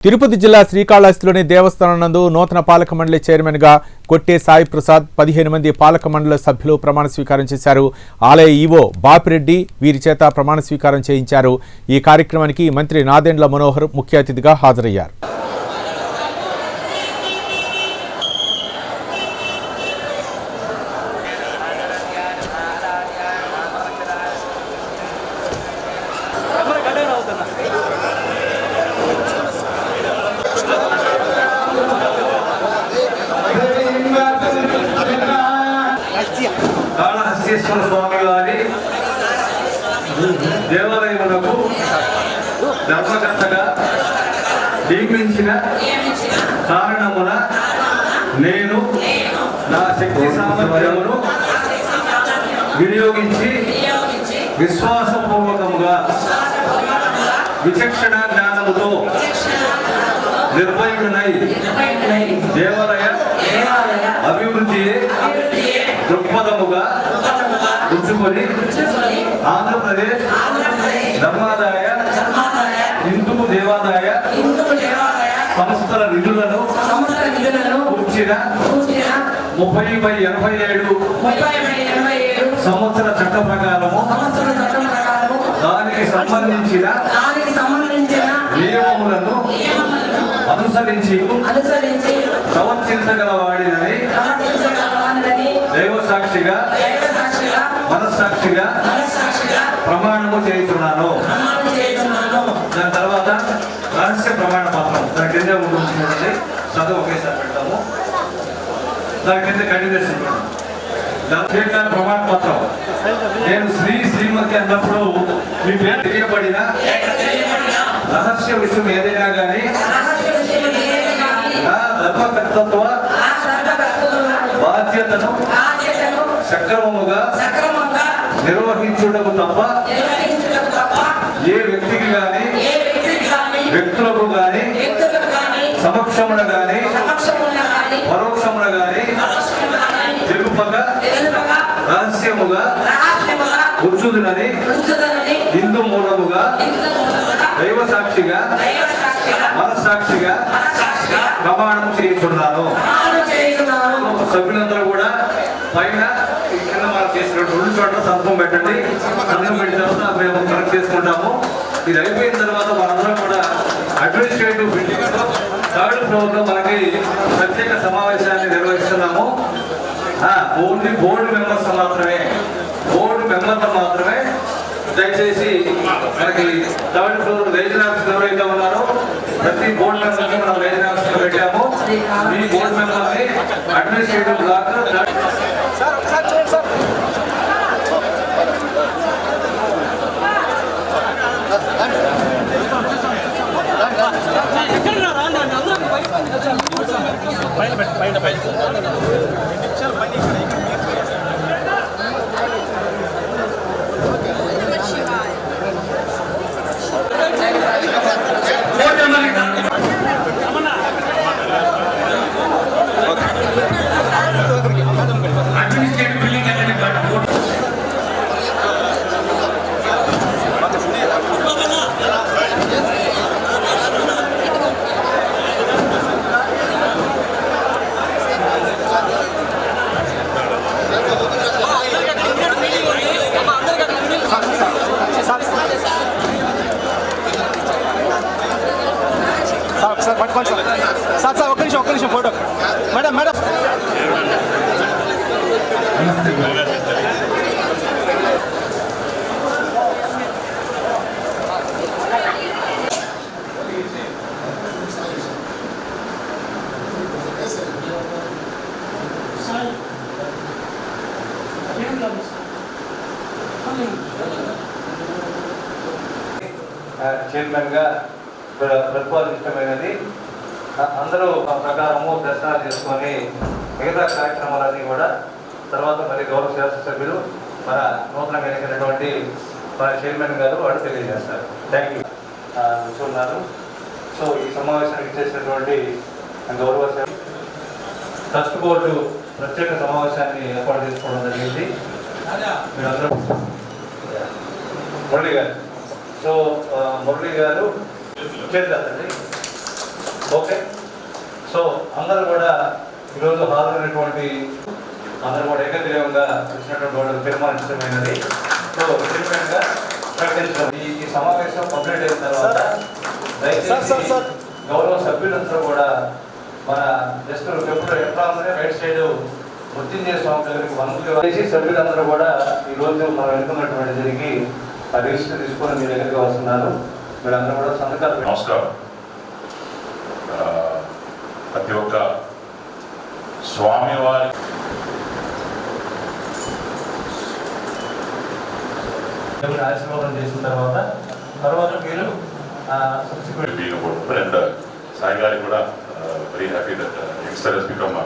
తిరుపతి జిల్లా శ్రీకాళహస్తిలోని దేవస్థానం నందు నూతన పాలక మండలి చైర్మన్గా కొట్టే సాయి ప్రసాద్ 15 మంది పాలక మండలి సభ్యులు ప్రమాణ స్వీకారం చేశారు. ఆలయ ఈవో బాపిరెడ్డి వీరి చేత ప్రమాణ స్వీకారం చేయించారు. ఈ కార్యక్రమానికి మంత్రి నాదెండ్ల మనోహర్ ముఖ్య అతిథిగా హాజరయ్యారు. కాళహస్తీశ్వర స్వామి వారి దేవాలయములకు ధర్మకర్తగా నియమించిన కారణమున నేను నా శక్తి సామర్థ్యమును వినియోగించి విశ్వాసపూర్వకముగా విచక్షణ జ్ఞానముతో నిర్వహించునై దేవాలయ అభివృద్ధి దృక్పథముగా ఉంచుకొని ఆంధ్రప్రదేశ్ ధర్మాదాయ హిందూ దేవాదాయ సంస్థల నిధులను కూర్చిన 30/87 సంవత్సర చట్ట ప్రకారము దానికి సంబంధించిన నియమములను అనుసరించి ప్రవర్తించగలవాడినని దైవ సాక్షిగా మనస్సాక్షిగా ప్రమాణము చేస్తున్నాను. దాని తర్వాత రహస్య ప్రమాణ పత్రం దాని కింద ఉంటుంది. చదువు ఒకేసారి పెడతాము. దాని కింద కంటిన్యూషన్ దాని ప్రమాణ పత్రం. నేను శ్రీమతి అన్నప్పుడు మీ పేరు తెలియబడిన రహస్య విషయం ఏదైనా కానీ నా ధర్మకర్తత్వ బాధ్యతను సక్రమముగా నిర్వహించుటకు తప్ప ఏ వ్యక్తికి గాని వ్యక్తులకు గాని సమక్షమున గాని పరోక్షమున గాని తెలుపక రహస్యముగా ఉంచుదునని హిందూ మూలముగా దైవ సాక్షిగా మనస్సాక్షిగా ప్రమాణం చేస్తున్నాను. సభ్యులందరూ కూడా పైన కింద మనం చేసినట్టు 2 చోట్ల సంతకం పెట్టండి. సంతకం పెట్టిన తర్వాత మేము కరెక్ట్ చేసుకుంటాము. ఇది అయిపోయిన తర్వాత మనందరం కూడా అడ్మినిస్ట్రేటివ్ బిల్డింగ్ లో 3rd ఫ్లోర్ లో మనకి ప్రత్యేక సమావేశాన్ని నిర్వహిస్తున్నాము. ఓన్లీ బోర్డు మెంబర్స్ మాత్రమే దయచేసి మనకి 3rd ఫ్లోర్ రీజనల్ ఆఫీస్ ఎవరైతే ఉన్నారో ప్రతి బోర్డు మెంబర్ని మనం రీజనల్ ఆఫీస్ లో పెట్టాము. ఈ బోర్డు మెంబర్ని అడ్మినిస్ట్రేటివ్ బ్లాక్ సార్ ఒక్క నిమిషం ఫోటో మేడం చైర్మన్ గా ప్రతిపాదించమైనది. అందరూ ప్రకారము దర్శనాలు చేసుకొని మిగతా కార్యక్రమాలన్నీ కూడా తర్వాత మరి గౌరవ శాసనసభ్యులు మన నూతనంగా ఎన్నికైనటువంటి మన చైర్మన్ గారు వాడు తెలియజేస్తారు. థ్యాంక్ యూ చూస్తున్నారు. సో ఈ సమావేశానికి చేసినటువంటి గౌరవ ట్రస్ట్ బోర్డు ప్రత్యేక సమావేశాన్ని ఏర్పాటు చేసుకోవడం జరిగింది. మీరందరూ మురళి గారు. సో మురళి గారు చేద్దామండి. ఓకే. సో అందరూ కూడా ఈరోజు హాజరైనటువంటి అందరూ కూడా ఏకగ్రీవంగా ఇచ్చినటువంటి వాళ్ళకి తీర్మానించమైనది. సో తీర్మానంగా ప్రకటించడం. ఈ సమావేశం కంప్లీట్ అయిన తర్వాత దయచేసి గౌరవ సభ్యులందరూ కూడా మన జస్ట్ ఎప్పుడు ఎట్లా ఉంటే రైట్ సైడ్ మృత్యుంజయ స్వామి దగ్గరికి వనములు సభ్యులందరూ కూడా ఈరోజు మనం వెళ్తున్నటువంటి జరిగి ఆ రిజిస్టర్ తీసుకొని మీ దగ్గరికి వస్తున్నారు. మీరందరూ కూడా సంతకాలు. నమస్కారం. ప్రతి ఒక్క స్వామివారి ఆశీర్వాదం చేసిన తర్వాత మీరు అండ్ సాయి గారికి కూడా very happy that youngster he's become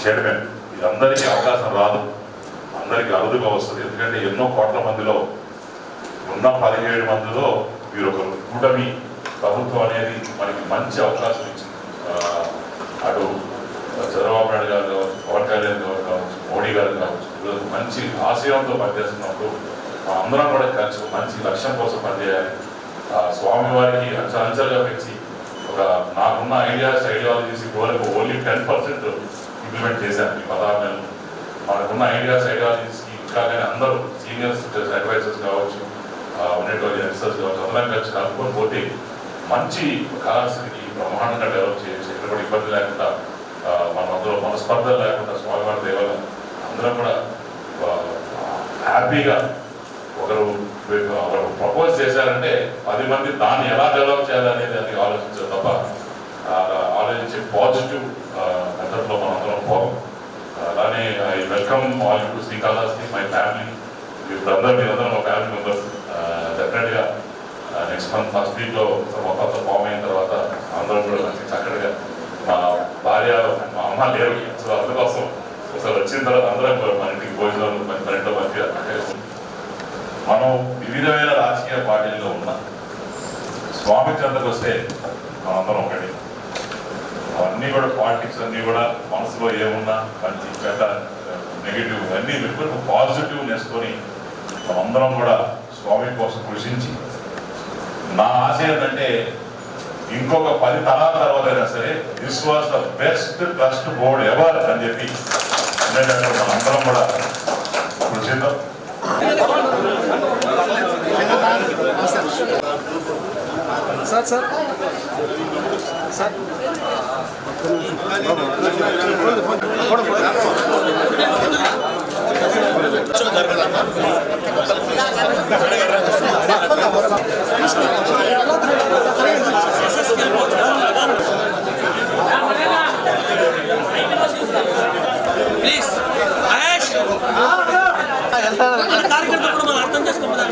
chairman. ఇది అందరికీ అవకాశం రాదు, అందరికీ అరుదుగా వస్తుంది. ఎందుకంటే ఎన్నో కోట్ల మందిలో ఉన్న 17 మందిలో మీరు ఒక కూటమి ప్రభుత్వం అనేది మనకి మంచి అవకాశం ఇచ్చింది. అటు చంద్రబాబు నాయుడు గారు కావచ్చు, పవన్ కళ్యాణ్ గారు కావచ్చు, మోడీ గారు కావచ్చు, ఈరోజు మంచి ఆశయంతో పనిచేస్తున్నప్పుడు అందరం కూడా కలిసి మంచి లక్ష్యం కోసం పనిచేయాలి. స్వామివారికి అంచెలుగా పెంచి ఒక నాకున్న ఐడియాలజీస్ ఇప్పటివరకు ఓన్లీ 10% ఇంప్లిమెంట్ చేశాను ఈ 16 నెలలు. మనకున్న ఐడియాలజీస్కి ఇంకా కానీ అందరూ సీనియర్స్ అడ్వైజర్స్ కావచ్చు, ఉన్నటువంటి రిసర్చ్ కావచ్చు, అందరం కలిసి కలుపుకొని పోతే మంచి కళాశాలకి బ్రహ్మాండంగా డెవలప్ చేయొచ్చు. ఎక్కడ కూడా ఇబ్బంది లేకుండా మన అందులో మనస్పర్ధలు లేకుండా స్వామివారి దేవాల అందరం కూడా హ్యాపీగా ఒకరు ప్రపోజ్ చేశారంటే 10 మంది దాన్ని ఎలా డెవలప్ చేయాలనేది అది ఆలోచించారు తప్ప ఆలోచించే పాజిటివ్ మెథడ్లో మనం అందరం పోవం. అలానే I welcome all to Srikalahasti, my family. మీరందరూ మా ఫ్యామిలీ మెంబర్స్. డెఫినెట్గా నెక్స్ట్ మంత్ ఫస్ట్ వీక్లో మొత్తం ఫామ్ అయిన తర్వాత అందరం కూడా మంచి చక్కగా మా భార్య మా అమ్మ లేరు, అసలు అందుకోసం అసలు వచ్చిన తర్వాత అందరం మన ఇంటికి భోజనాలు పన్నెండో మంచిగా మనం వివిధమైన రాజకీయ పార్టీల్లో ఉన్న స్వామి చెంతకు వస్తే మనందరం ఒకటి. అవన్నీ కూడా పాలిటిక్స్ అన్నీ కూడా మనసులో ఏమున్నా మంచి చెడ్డ నెగిటివ్ అన్నీ పెట్టుకుని పాజిటివ్నెస్తోని మనందరం కూడా స్వామి కోసం కృషించి నా ఆశ ఏంటంటే ఇంకొక 10 తరాల తర్వాత అయినా సరే this was the best trust board ever అని చెప్పి మనందరం కూడా కృషిద్దాం. సార్ సార్ సార్ ప్లీజ్ కార్యకర్త కూడా మనం అర్థం చేసుకుంటాం.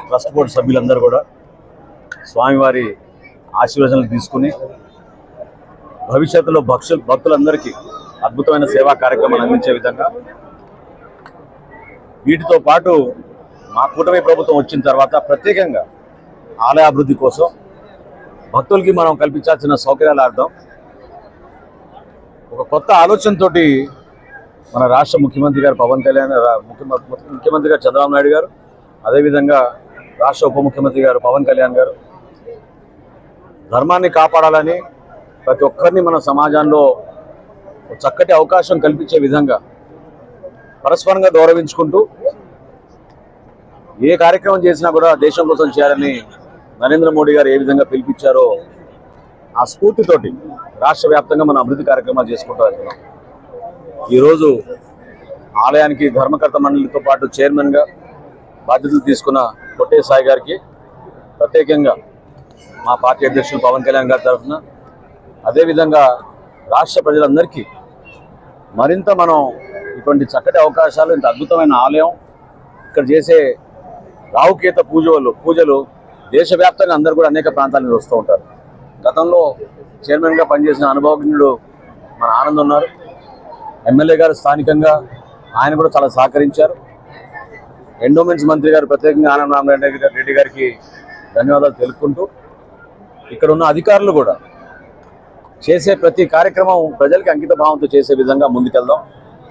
ట్రస్ట్ బోర్డు సభ్యులందరూ కూడా స్వామివారి ఆశీర్వచనాలు తీసుకుని భవిష్యత్తులో భక్తులందరికీ అద్భుతమైన సేవా కార్యక్రమాలు అందించే విధంగా వీటితో పాటు మా కూటమి ప్రభుత్వం వచ్చిన తర్వాత ప్రత్యేకంగా ఆలయ అభివృద్ధి కోసం భక్తులకి మనం కల్పించాల్సిన సౌకర్యాల అర్థం ఒక కొత్త ఆలోచనతో మన రాష్ట్ర ముఖ్యమంత్రి గారు పవన్ కళ్యాణ్, ముఖ్యమంత్రి గారు చంద్రబాబు నాయుడు గారు, అదేవిధంగా రాష్ట్ర ఉప ముఖ్యమంత్రి గారు పవన్ కళ్యాణ్ గారు ధర్మాన్ని కాపాడాలని ప్రతి ఒక్కరిని మన సమాజంలో చక్కటి అవకాశం కల్పించే విధంగా పరస్పరంగా గౌరవించుకుంటూ ఏ కార్యక్రమం చేసినా కూడా దేశం కోసం చేయాలని నరేంద్ర మోడీ గారు ఏ విధంగా పిలిపించారో ఆ స్ఫూర్తితోటి రాష్ట్ర వ్యాప్తంగా మనం అభివృద్ధి కార్యక్రమాలు చేసుకుంటూ వెళ్తున్నాం. ఈరోజు ఆలయానికి ధర్మకర్త మండలితో పాటు చైర్మన్గా బాధ్యతలు తీసుకున్న కొట్టే సాయి గారికి ప్రత్యేకంగా మా పార్టీ అధ్యక్షులు పవన్ కళ్యాణ్ గారి తరఫున, అదేవిధంగా రాష్ట్ర ప్రజలందరికీ మరింత మనం ఇటువంటి చక్కటి అవకాశాలు, ఇంత అద్భుతమైన ఆలయం, ఇక్కడ చేసే రావుకేత పూజలు దేశవ్యాప్తంగా అందరూ కూడా అనేక ప్రాంతాల నుంచి వస్తూ ఉంటారు. గతంలో చైర్మన్గా పనిచేసిన అనుభవజ్ఞుడు మన ఆనంద్ ఉన్నారు. ఎమ్మెల్యే గారు స్థానికంగా ఆయన కూడా చాలా సహకరించారు. ఎండోమెంట్స్ మంత్రి గారు ప్రత్యేకంగా ఆనంద్ రామరెడ్డి రెడ్డి గారికి ధన్యవాదాలు తెలుపుకుంటూ, ఇక్కడ ఉన్న అధికారులు కూడా చేసే ప్రతి కార్యక్రమం ప్రజలకి అంకిత భావంతో చేసే విధంగా ముందుకెళ్దాం.